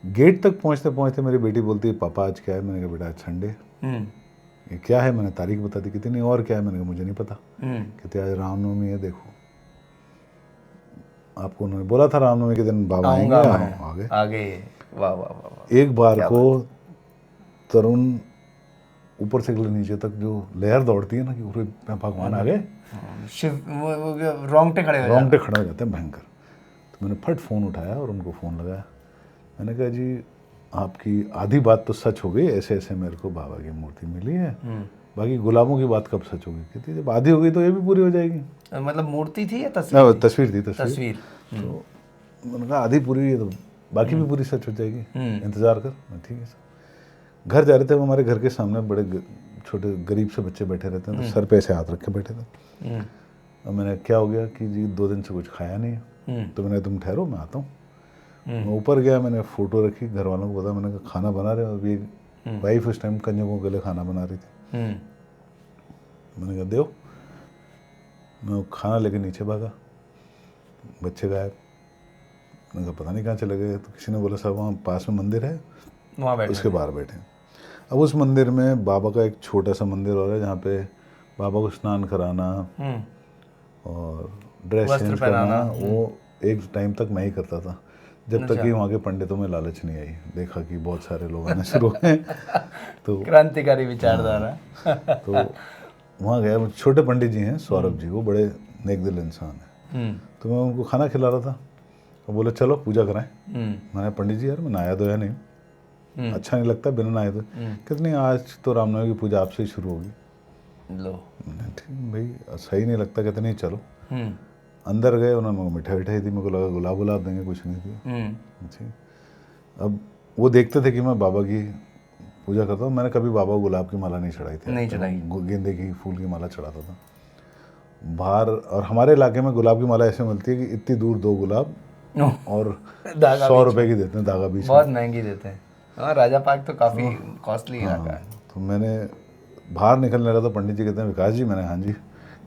गेट तक पहुंचते पहुंचते मेरी बेटी बोलती है पापा आज क्या है? मैंने कहा बेटा आज संडे। ये क्या है? मैंने तारीख बता दी। कहती नहीं और क्या है? मैंने कहा मुझे नहीं पता। कहते आज रामनवमी है, देखो आपको उन्होंने बोला था रामनवमी के दिन बाबा आएंगे। आगे वाह वाह वाह। एक बार को तरुण ऊपर से नीचे तक जो लहर दौड़ती है ना कि पूरे भगवान आ गए, शिव रोंगटे खड़े हो जाते हैं भयंकर। तो मैंने फट फ़ोन उठाया और उनको फ़ोन लगाया। मैंने कहा जी आपकी आधी बात तो सच हो गई, ऐसे ऐसे मेरे को बाबा की मूर्ति मिली है, बाकी गुलाबों की बात कब सच होगी? कहती जब आधी हो गई तो ये भी पूरी हो जाएगी। मतलब मूर्ति थी या तस्वीर? तस्वीर थी। तस्वीर। तो मैंने कहा आधी पूरी है तो बाकी भी पूरी सच हो जाएगी, इंतज़ार कर। ठीक है सर। घर जा रहे थे, वो हमारे घर के सामने बड़े छोटे गरीब से बच्चे बैठे रहते हैं, तो सर पे ऐसे हाथ रख के बैठे थे। और मैंने क्या हो गया कि जी 2 दिन से कुछ खाया नहीं है। तो मैंने तुम ठहरो मैं आता हूँ। मैं ऊपर गया, मैंने फ़ोटो रखी, घर वालों को पता। मैंने कहा खाना बना रहे हो? अभी वाइफ उस टाइम कंजकों के लिए खाना बना रही थी। मैंने कहा दो। मैं खाना लेके नीचे भागा, बच्चे गायब। मैंने कहा पता नहीं कहाँ चले गए। तो किसी ने बोला साहब वहाँ पास में मंदिर है, वहाँ बैठे, उसके बाहर बैठे। अब उस मंदिर में बाबा का एक छोटा सा मंदिर और है जहाँ पे बाबा को स्नान कराना और ड्रेस चेंज कराना वो एक टाइम तक मैं ही करता था, जब तक कि वहाँ के पंडितों में लालच नहीं आई। देखा कि बहुत सारे लोग आने शुरू हुए तो क्रांतिकारी विचारधारा। तो वहाँ गया। छोटे पंडित जी हैं सौरभ जी, वो बड़े नेक दिल इंसान हैं। तो मैं उनको खाना खिला रहा था, वो बोले चलो पूजा कराएं। मैंने पंडित जी यार मैं नहाया धोया नहीं, अच्छा नहीं लगता बिना नहाए धोए। कहते नहीं आज तो रामनवमी की पूजा आपसे ही शुरू होगी। लो ठीक भाई, सही नहीं लगता। कहते नहीं चलो। अंदर गए, उन्होंने मेरे को मिठाई दी। मेरे को लगा गुलाब देंगे, कुछ नहीं दिया। ठीक। अब वो देखते थे कि मैं बाबा की पूजा करता हूँ। मैंने कभी बाबा को गुलाब की माला नहीं चढ़ाई थी, नहीं चढ़ाई। गेंदे की फूल की माला चढ़ाता था बाहर। और हमारे इलाके में गुलाब की माला ऐसे मिलती है कि इतनी दूर 2 गुलाब और धागा 100 रुपए की देते हैं, धागा बीच में। बहुत महंगी देते हैं। हाँ, राजा पार्क तो काफ़ी कॉस्टली यहाँ का है। तो मैंने बाहर निकलने लगा तो पंडित जी कहते हैं विकास जी, मैंने हाँ जी,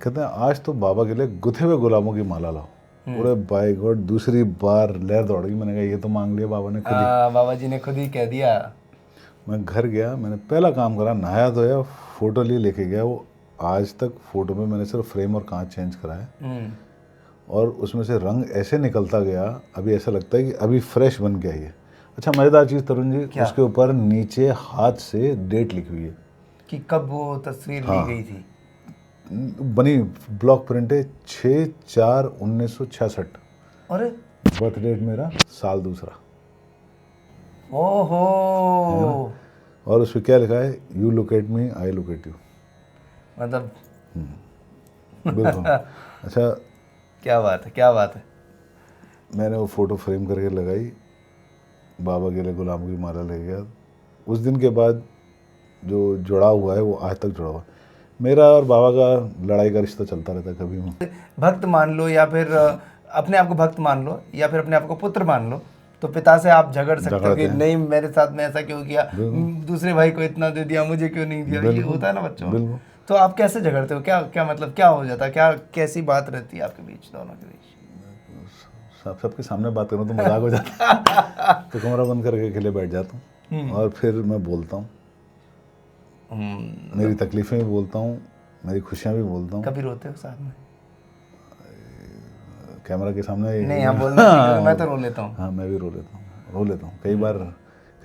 कहते हैं आज तो बाबा के लिए गुथे हुए गुलाबों की माला लाओ। पूरे बाई गॉड, दूसरी बार लहर दौड़ गई। मैंने कहा ये तो मांग लिया बाबा ने खुद ही। बाबा जी ने खुद ही कह दिया। मैं घर गया, मैंने पहला काम करा, नहाया धोया, फोटो लिए लेके गया। वो आज तक फोटो में मैंने सिर्फ फ्रेम और कांच चेंज कराया और उसमें से रंग ऐसे निकलता गया, अभी ऐसा लगता है कि अभी फ्रेश बन गया ये। अच्छा मज़ेदार चीज़ तरुण जी, उसके ऊपर नीचे हाथ से डेट लिखी हुई है कि कब वो तस्वीर ली गई थी। बनी ब्लॉक प्रिंट है, 6/4/1966। अरे बर्थ डेट मेरा, साल दूसरा। ओहो। और उस पर क्या लिखा है, you look at me I look at you. मतलब बिल्कुल। अच्छा क्या बात है, क्या बात है। मैंने वो फ़ोटो फ्रेम करके लगाई, बाबा के लिए गुलाम की माला ले गया। उस दिन के बाद जो जुड़ा हुआ है वो आज तक जुड़ा हुआ है। मेरा और बाबा का लड़ाई का रिश्ता चलता रहता है। कभी मैं भक्त मान लो या फिर अपने आप को भक्त मान लो या फिर अपने आप को पुत्र मान लो, तो पिता से आप झगड़ सकते हो कि नहीं मेरे साथ में ऐसा क्यों किया, दूसरे भाई को इतना दे दिया, मुझे क्यों नहीं दिया। ये होता है ना बच्चों में। तो आप कैसे झगड़ते हो, क्या क्या मतलब क्या हो जाता है, क्या कैसी बात रहती है आपके बीच, दोनों के बीच? सबके सामने बात करूँ तो मजाक हो जाता है। तो कमरा बंद करके अकेले बैठ जाता हूँ और फिर मैं बोलता हूँ, मेरी तकलीफ़ें भी बोलता हूँ, मेरी खुशियाँ भी बोलता हूँ। कभी रोते हो साथ में? कैमरा के सामने नहीं, हम बोलना ठीक है, मैं तो रो लेता हूँ। हाँ मैं भी रो लेता हूँ कई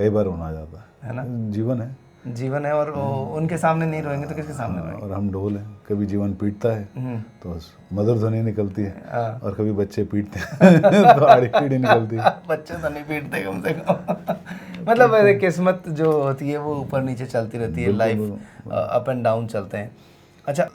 बार रोना आ जाता है ना। जीवन है और उनके सामने नहीं रोएंगे तो किसके सामने रोएंगे। और हम ढोल हैं, कभी जीवन पीटता है तो मधुर ध्वनि निकलती है और कभी बच्चे पीटते हैं तो आड़ी पीड़ी निकलती है। बच्चे तो नहीं पीटते कम से कम। मतलब किस्मत जो होती है वो ऊपर नीचे चलती रहती है, लाइफ अप एंड डाउन चलते हैं। अच्छा,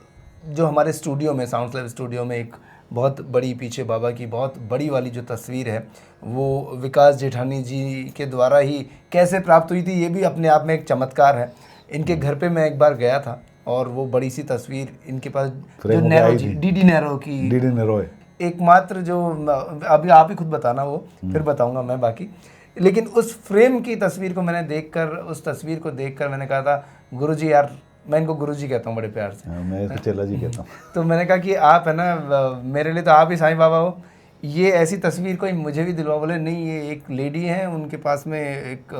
जो हमारे स्टूडियो में, साउंड क्लब स्टूडियो में एक बहुत बड़ी पीछे बाबा की बहुत बड़ी वाली जो तस्वीर है वो विकास जेठानी जी के द्वारा ही कैसे प्राप्त हुई थी, ये भी अपने आप में एक चमत्कार है। इनके घर पे मैं एक बार गया था और वो बड़ी सी तस्वीर इनके पास, जो नैरो जी, डीडी नैरो एकमात्र, जो अभी आप ही खुद बताना वो, फिर बताऊंगा मैं बाकी। लेकिन उस फ्रेम की तस्वीर को मैंने देखकर, उस तस्वीर को देखकर मैंने कहा था गुरुजी यार, मैं इनको गुरुजी कहता हूँ बड़े प्यार से। मैं इसको चेला जी कहता हूँ। तो मैंने कहा कि आप है ना, मेरे लिए तो आप ही साईं बाबा हो, ये ऐसी तस्वीर कोई मुझे भी दिलवा। बोले नहीं, ये एक लेडी है, उनके पास में एक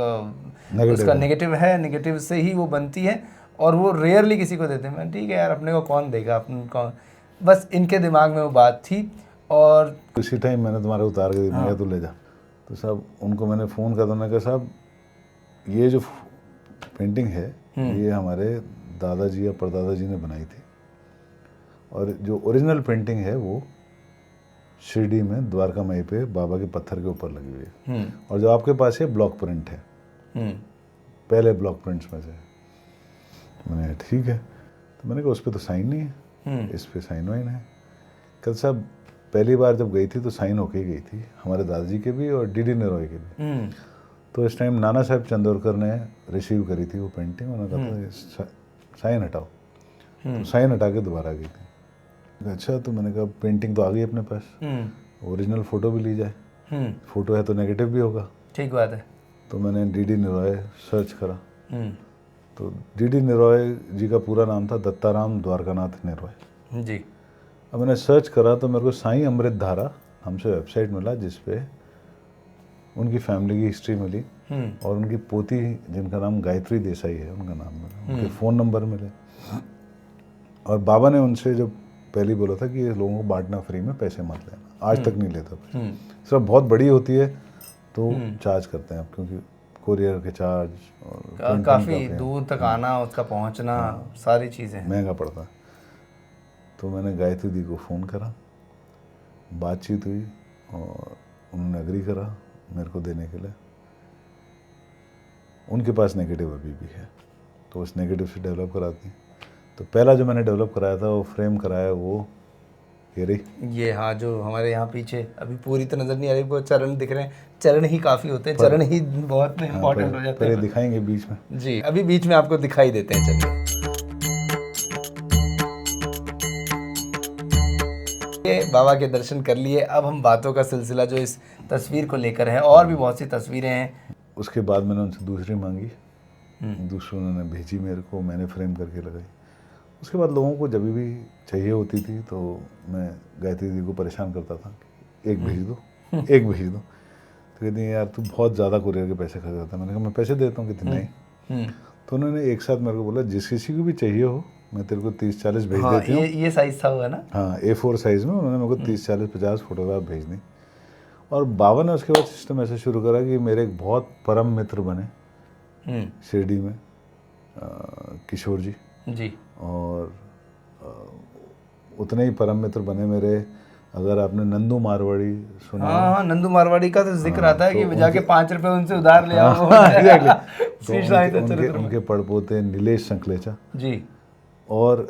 उसका नेगेटिव है, नेगेटिव से ही वो बनती है और वो रेयरली किसी को देते हैं। मैं ठीक है यार, अपने को कौन देगा, अपन कौन, बस इनके दिमाग में वो बात थी। और उसी टाइम मैंने तुम्हारे उतार के दिया, तू ले जा। तो साहब उनको मैंने फ़ोन कर मैंने कहा साहब ये जो पेंटिंग है ये हमारे दादाजी या परदादा जी ने बनाई थी और जो ओरिजिनल पेंटिंग है वो शिरडी में द्वारका माई पे बाबा के पत्थर के ऊपर लगी हुई है और जो आपके पास है ब्लॉक प्रिंट है, पहले ब्लॉक प्रिंट्स में से। मैंने ठीक है, तो मैंने कहा उस पर तो साइन नहीं है, इस पर साइन वाइन है। कल साहब पहली बार जब गई थी तो साइन होके गई थी, हमारे दादाजी के भी और डीडी नरॉय के भी। तो इस टाइम नाना साहब चंदोरकर ने रिसीव करी थी वो पेंटिंग, उन्होंने कहा साइन हटाओ, तो साइन हटा के दोबारा गई थी। अच्छा, तो मैंने कहा पेंटिंग तो आ गई अपने पास, ओरिजिनल फ़ोटो भी ली जाए, फ़ोटो है तो नेगेटिव भी होगा। ठीक बात है। तो मैंने डीडी नरॉय सर्च करा, तो डीडी नरॉय जी का पूरा नाम था दत्ताराम द्वारकानाथ नरॉय जी। अब मैंने सर्च करा तो मेरे को साईं अमृत धारा हमसे वेबसाइट मिला जिसपे उनकी फैमिली की हिस्ट्री मिली और उनकी पोती जिनका नाम गायत्री देसाई है उनका नाम मिला, उनके फ़ोन नंबर मिले। और बाबा ने उनसे जब पहले बोला था कि ये लोगों को बांटना फ्री में, पैसे मत लेना, आज तक नहीं लेता। सिर्फ बहुत बड़ी होती है तो चार्ज करते हैं आप, क्योंकि कोरियर के चार्ज और काफ़ी दूर तक आना, उसका पहुंचना, सारी चीज़ें महंगा पड़ता है। तो मैंने गायत्री दी को फ़ोन करा, बातचीत हुई और उन्होंने एग्री करा मेरे को देने के लिए। उनके पास नेगेटिव अभी भी है तो उस नेगेटिव से डेवलप कराती। तो पहला जो मैंने डेवलप कराया था वो फ्रेम कराया वो ये रही। ये हाँ, जो हमारे यहाँ पीछे अभी पूरी तो नज़र नहीं आ रही, वो चरण दिख रहे हैं। चरण ही काफ़ी होते हैं, चरण ही बहुत इंपॉर्टेंट हो जाते पर ये हैं। दिखाएंगे बीच में। जी, अभी बीच में आपको दिखाई देते हैं। चलिए, ये बाबा के दर्शन कर लिए। अब हम बातों का सिलसिला जो इस तस्वीर को लेकर है, और भी बहुत सी तस्वीरें हैं। उसके बाद मैंने उनसे दूसरी मांगी, दूसरी उन्होंने भेजी मेरे को, मैंने फ्रेम करके लगाई। उसके बाद लोगों को जब भी चाहिए होती थी तो मैं गायत्री दीदी को परेशान करता था, एक भेज दो, एक भेज दो। तो कहती है यार तू बहुत ज़्यादा कुरियर के पैसे खर्च करता है। मैंने कहा मैं पैसे देता हूँ कितने नहीं। तो उन्होंने एक साथ मेरे को बोला जिस किसी को भी चाहिए हो मैं तेरे को 30-40 भेज देती हूँ। ये साइज था हुआ ना। हाँ, A4 साइज़ में उन्होंने मेरे को 30-40-50 फोटोग्राफ भेज दी। और बाबा ने उसके बाद सिस्टम ऐसे शुरू करा कि मेरे एक बहुत परम मित्र बने शिरडी में, किशोर जी। जी। और उतने ही परम मित्र बने मेरे, अगर आपने नंदू मारवाड़ी सुना। हाँ, नंदू मारवाड़ी का तो जिक्र आता है तो कि जाके 5 रुपए उनसे उधार ले आओ। तो उनके पड़पोते नीलेश संकलेचा जी। और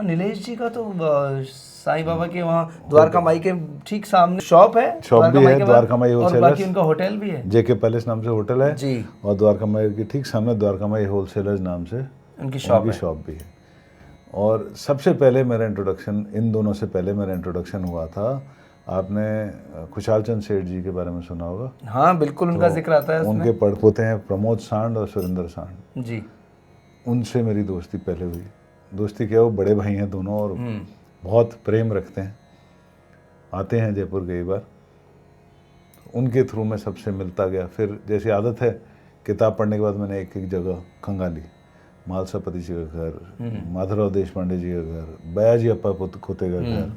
नीलेश जी का तो साईं बाबा के वहाँ द्वारका माई के ठीक सामने शॉप है। शॉप भी है, द्वारका माई और होलसेलर्स, बाकी उनका होटल भी है, जेके पैलेस नाम से होटल है जी। और द्वारका माई के ठीक सामने द्वारका माई होलसेलर्स नाम से उनकी शॉप भी है। और सबसे पहले मेरा इंट्रोडक्शन, इन दोनों से पहले मेरा इंट्रोडक्शन हुआ था, आपने खुशाल चंद सेठ जी के बारे में सुना होगा। हाँ बिल्कुल, उनका जिक्र आता है उसमें। उनके पड़पोते हैं प्रमोद सांड और सुरेंद्र सांड जी। उनसे मेरी दोस्ती पहले हुई। दोस्ती क्या, वो बड़े भाई हैं दोनों और बहुत प्रेम रखते हैं, आते हैं जयपुर कई बार। उनके थ्रू मैं सबसे मिलता गया। फिर जैसी आदत है, किताब पढ़ने के बाद मैंने एक एक जगह खंगाली, मालसापति जी का घर, माधवराव देशपांडे जी का घर, बयाजी अप्पा खोते का घर।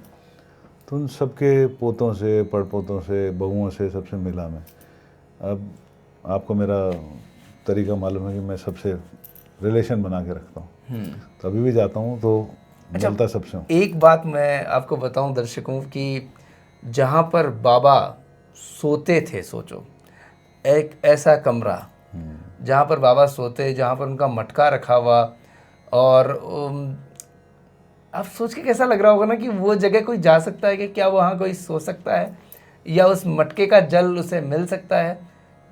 तो उन सबके पोतों से, पड़पोतों से, बहुओं से सबसे मिला मैं। अब आपको मेरा तरीका मालूम है कि मैं सबसे रिलेशन बना के रखता हूँ। तो अभी भी जाता हूँ तो मिलता सबसे हूँ। एक बात मैं आपको बताऊं दर्शकों कि जहाँ पर बाबा सोते थे, सोचो एक ऐसा कमरा जहाँ पर बाबा सोते, जहाँ पर उनका मटका रखा हुआ, और आप सोच के कैसा लग रहा होगा ना कि वो जगह कोई जा सकता है कि क्या वहाँ कोई सो सकता है या उस मटके का जल उसे मिल सकता है।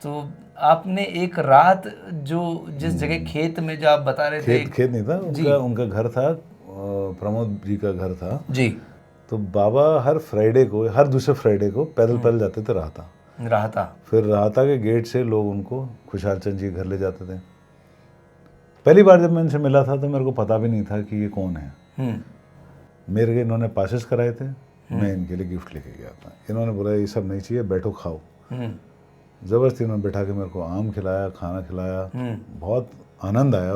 तो आपने एक रात जो जिस जगह खेत में जो आप बता रहे थे, खेत नहीं था उनका घर था, प्रमोद जी का घर था जी। तो बाबा हर फ्राइडे को, हर दूसरे फ्राइडे को पैदल जाते थे राहता। फिर राहता के गेट से लोग उनको खुशाल चंद जी के घर ले जाते थे। पहली बार जब मैं इनसे मिला था तो मेरे को पता भी नहीं था कि ये कौन है। मेरे के इन्होंने पासेस कराए थे, मैं इनके लिए गिफ्ट लेके गया था। इन्होंने बोला ये सब नहीं चाहिए, बैठो खाओ। ज़बरदस्ती उन्होंने बैठा के मेरे को आम खिलाया, खाना खिलाया, बहुत आनंद आया,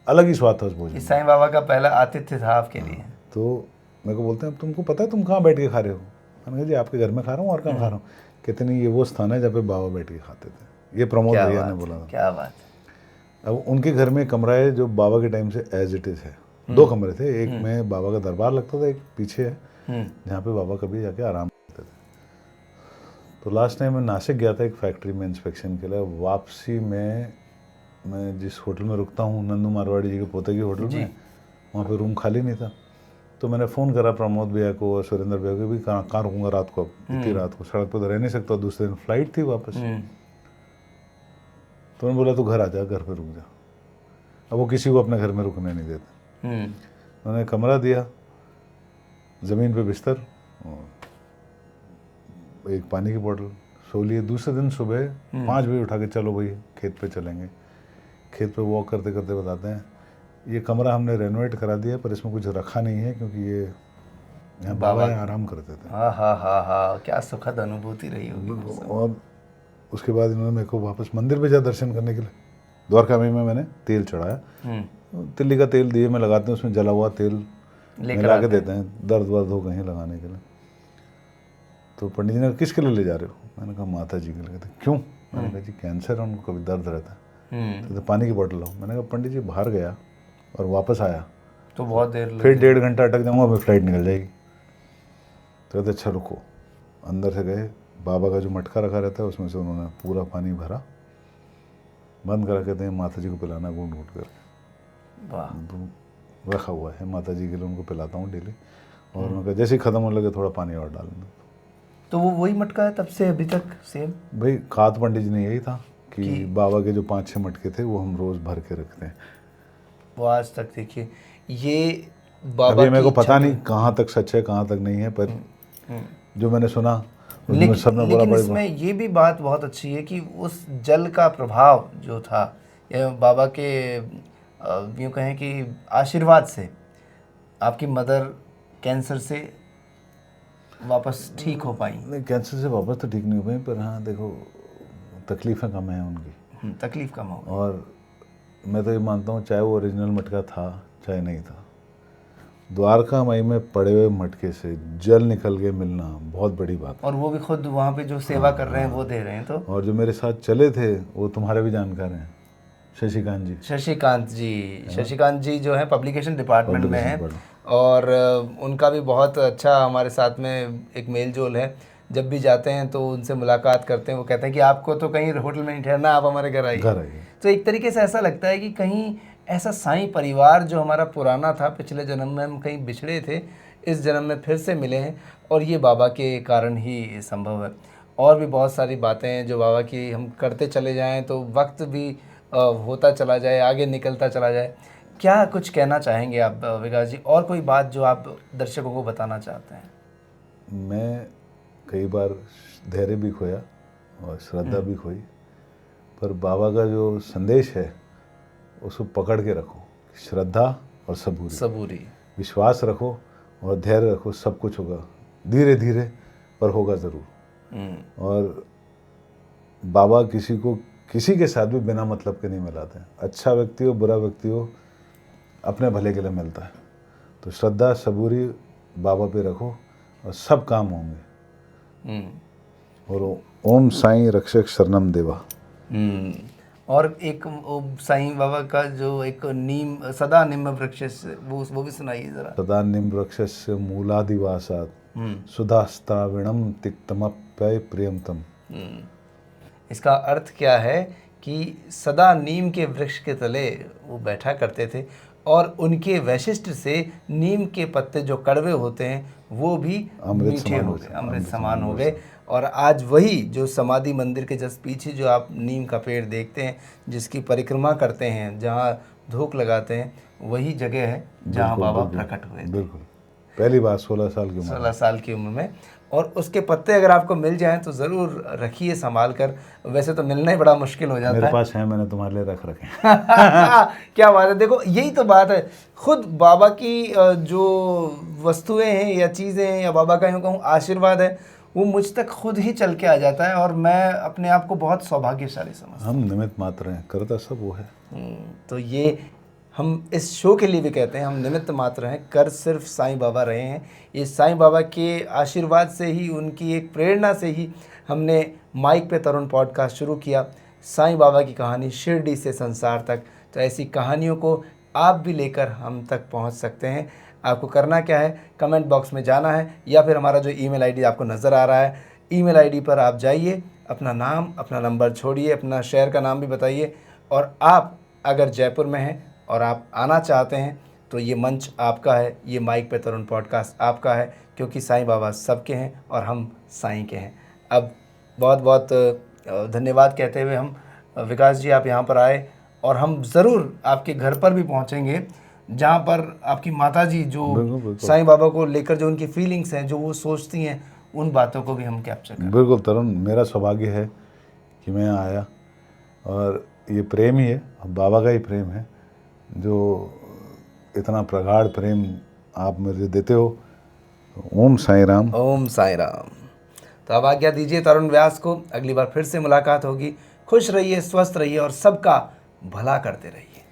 अलग ही स्वाद था उस भोजन। साईं बाबा का पहला आतिथ्य था आपके लिए। तो मेरे को बोलते हैं तुमको पता है तुम कहाँ बैठ के खा रहे हो? मैंने कहा जी आपके घर में खा रहा हूँ, और कहाँ खा रहा हूँ? कहते नहीं, ये वो स्थान है जहाँ पे बाबा बैठ के खाते थे। ये प्रमोद भैया ने बोला था। क्या बात। अब उनके घर में कमरा है जो बाबा के टाइम से एज इट इज़ है। 2 कमरे थे, एक में बाबा का दरबार लगता था, एक पीछे है जहाँ पे बाबा कभी जाके आराम करते थे। तो लास्ट टाइम मैं नासिक गया था एक फैक्ट्री में इंस्पेक्शन के लिए। वापसी में मैं जिस होटल में रुकता हूँ, नंदू मारवाड़ी जी के पोते की होटल में, वहाँ पे रूम खाली नहीं था। तो मैंने फ़ोन करा प्रमोद भैया को और सुरेंद्र भैया को, भी कहाँ रुकूँगा रात को, इतनी रात को सड़क पर तो रह नहीं सकता, दूसरे दिन फ्लाइट थी वापस। तो उन्होंने बोला तू घर आ जा, घर पे रुक जा। अब वो किसी को अपने घर में रुकने नहीं देते। उन्होंने कमरा दिया, ज़मीन पे बिस्तर, एक पानी की बोतल, सो लिए। दूसरे दिन सुबह 5 बजे उठा के चलो भाई खेत पे चलेंगे। खेत पे वॉक करते करते बताते हैं ये कमरा हमने रेनोवेट करा दिया पर इसमें कुछ रखा नहीं है क्योंकि ये यहाँ बाबा आराम करते थे। हाँ, क्या सुखद अनुभूति रही होगी। और उसके बाद इन्होंने मेरे को वापस मंदिर पे जा दर्शन करने के लिए। द्वारका में मैंने तेल चढ़ाया, तिल्ली का तेल दिए में लगाते हैं, उसमें जला हुआ तेल मिला के देते हैं, दर्द वर्द हो कहीं लगाने के लिए। तो पंडित जी ने किसके लिए ले जा रहे हो? मैंने कहा माता जी के लिए। कहते क्यों? मैंने कहा जी कैंसर है, उनको कभी दर्द रहता है। तो पानी की बोतल लाओ। मैंने कहा पंडित जी बाहर गया और वापस आया तो बहुत देर, फिर 1.5 घंटा अटक जाऊँगा, फिर फ्लाइट निकल जाएगी। तो कहते अच्छा रुको। अंदर से गए, बाबा का जो मटका रखा रहता है उसमें से उन्होंने पूरा पानी भरा, बंद करा, कहते हैं माता जी को पिलाना घूट घूट कर। रखा हुआ है माता जी के लिए, उनको पिलाता हूँ डेली। और उन्होंने कहा जैसे ही ख़त्म होने लगे थोड़ा पानी और डालना। तो वो वही मटका है तब से अभी तक सेम? भाई खाद पंडित जी ने यही था कि बाबा के जो 5-6 मटके थे वो हम रोज़ भर के रखते हैं। वो आज तक देखिए ये बाबा अभी मेरे को की पता इच्छा नहीं कहाँ तक सच है कहाँ तक नहीं है, पर जो मैंने सुना उसमें लेकिन, सबने बोला लेकिन बड़ी इसमें ये भी बात बहुत अच्छी है कि उस जल का प्रभाव जो था ये बाबा के यूँ कहें कि आशीर्वाद से आपकी मदर कैंसर से वापस ठीक हो पाई। नहीं, कैंसर से वापस तो ठीक नहीं हो पाई, पर हाँ देखो तकलीफ़ें कम हैं उनकी। तकलीफ कम हो गई। और मैं तो ये मानता हूँ चाहे वो ओरिजिनल मटका था चाहे नहीं था, द्वारका माई में पड़े हुए मटके से जल निकल के मिलना बहुत बड़ी बात है। और वो भी खुद वहाँ पे जो सेवा कर रहे हैं वो दे रहे हैं। तो और जो मेरे साथ चले थे वो तुम्हारे भी जानकार हैं, शशिकांत जी। शशिकांत जी जो है पब्लिकेशन डिपार्टमेंट में हैं और उनका भी बहुत अच्छा हमारे साथ में एक मेल जोल है। जब भी जाते हैं तो उनसे मुलाकात करते हैं, वो कहते हैं कि आपको तो कहीं होटल में नहीं ठहरना, आप हमारे घर आइए। तो एक तरीके से ऐसा लगता है कि कहीं ऐसा साईं परिवार जो हमारा पुराना था, पिछले जन्म में हम कहीं बिछड़े थे, इस जन्म में फिर से मिले हैं और ये बाबा के कारण ही संभव है। और भी बहुत सारी बातें हैं जो बाबा की हम करते चले जाएं तो वक्त भी होता चला जाए, आगे निकलता चला जाए। क्या कुछ कहना चाहेंगे आप विकास जी, और कोई बात जो आप दर्शकों को बताना चाहते हैं? मैं कई बार धैर्य भी खोया और श्रद्धा भी खोई, पर बाबा का जो संदेश है उसको पकड़ के रखो। श्रद्धा और सबूरी, विश्वास रखो और धैर्य रखो, सब कुछ होगा धीरे धीरे, पर होगा ज़रूर। और बाबा किसी के साथ भी बिना मतलब के नहीं मिलाते हैं। अच्छा व्यक्ति हो बुरा व्यक्ति हो अपने भले के लिए मिलता है। तो श्रद्धा सबूरी बाबा पे रखो और सब काम होंगे। और ओम साईं रक्षक शरणम देवा। और एक साईं बाबा का जो एक नीम सदा निम्न वृक्ष, वो भी सुनाइए जरा। सदा निम्न वृक्ष मूलादिवासात् सुधास्ताविणम तिक्तमप्यय प्रियमतम। इसका अर्थ क्या है कि सदा नीम के वृक्ष के तले वो बैठा करते थे और उनके वैशिष्ट से नीम के पत्ते जो कड़वे होते हैं वो भी मीठे हो गए, अमृत समान हो गए। और आज वही जो समाधि मंदिर के जस्ट पीछे जो आप नीम का पेड़ देखते हैं, जिसकी परिक्रमा करते हैं, जहाँ धूप लगाते हैं, वही जगह है जहाँ बाबा प्रकट हुए थे। बिल्कुल पहली बार 16 साल की उम्र में। और उसके पत्ते अगर आपको मिल जाएं तो ज़रूर रखिए संभाल कर। वैसे तो मिलना ही बड़ा मुश्किल हो जाता है। मेरे पास है, मैंने तुम्हारे लिए रख रखे क्या बात है। देखो यही तो बात है, खुद बाबा की जो वस्तुएं हैं या चीज़ें हैं या बाबा का यूँ कहूँ आशीर्वाद है, वो मुझ तक खुद ही चल के आ जाता है और मैं अपने आप को बहुत सौभाग्यशाली समझता हूँ। हम निमित्त मात्र हैं, करता सब वो है। तो ये हम इस शो के लिए भी कहते हैं हम निमित्त मात्र हैं, कर सिर्फ साईं बाबा रहे हैं। ये साईं बाबा के आशीर्वाद से ही, उनकी एक प्रेरणा से ही हमने माइक पे तरुण पॉडकास्ट शुरू किया। साईं बाबा की कहानी शिरडी से संसार तक। तो ऐसी कहानियों को आप भी लेकर हम तक पहुंच सकते हैं। आपको करना क्या है, कमेंट बॉक्स में जाना है या फिर हमारा जो ईमेल आईडी आपको नज़र आ रहा है, ईमेल आईडी पर आप जाइए, अपना नाम अपना नंबर छोड़िए, अपना शहर का नाम भी बताइए। और आप अगर जयपुर में हैं और आप आना चाहते हैं तो ये मंच आपका है, ये माइक पे तरुण पॉडकास्ट आपका है, क्योंकि साईं बाबा सबके हैं और हम साईं के हैं। अब बहुत बहुत धन्यवाद कहते हुए हम विकास जी आप यहाँ पर आए और हम ज़रूर आपके घर पर भी पहुँचेंगे, जहाँ पर आपकी माता जी जो साईं बाबा को लेकर जो उनकी फीलिंग्स हैं, जो वो सोचती हैं, उन बातों को भी हम कैप्चर करें। बिल्कुल तरुण, मेरा सौभाग्य है कि मैं यहाँ आया और ये प्रेम ही है, बाबा का ही प्रेम है, जो इतना प्रगाढ़ प्रेम आप मुझे देते हो। ओम साईं राम। ओम साईं राम। तो अब आज्ञा दीजिए तरुण व्यास को, अगली बार फिर से मुलाकात होगी। खुश रहिए, स्वस्थ रहिए और सबका भला करते रहिए।